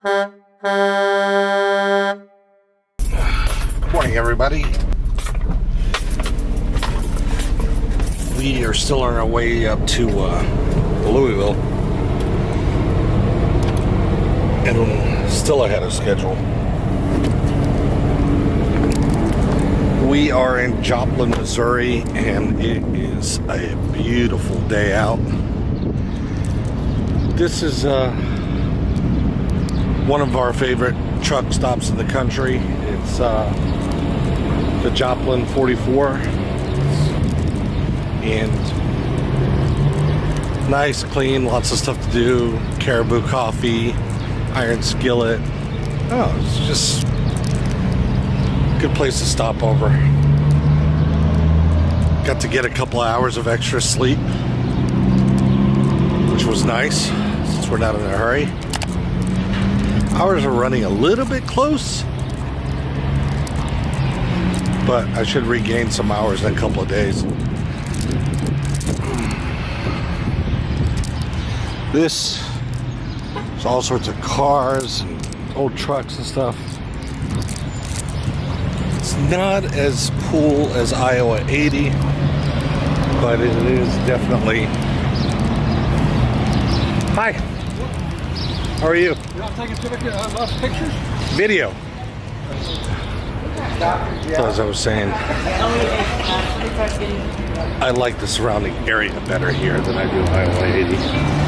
Good morning, everybody. We are still on our way up to Louisville, and still ahead of schedule. We are in Joplin, Missouri, and it is a beautiful day out. This is one of our favorite truck stops in the country. It's the Joplin 44, and nice, clean, lots of stuff to do. Caribou coffee, iron skillet. Oh, it's just a good place to stop over. Got to get a couple of hours of extra sleep, which was nice since we're not in a hurry. Hours are running a little bit close, but I should regain some hours in a couple of days. This is all sorts of cars and old trucks and stuff. It's not as cool as Iowa 80, but it is definitely... Hi. How are you? You're not taking lots of pictures? Video. So as I was saying, I like the surrounding area better here than I do Iowa 80.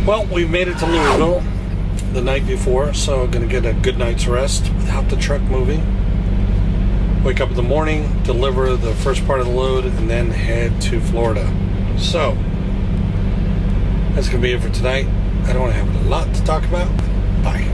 Well, we made it to Louisville the night before, so I'm going to get a good night's rest without the truck moving. Wake up in the morning, deliver the first part of the load, and then head to Florida. So, that's going to be it for tonight. I don't have a lot to talk about. Bye.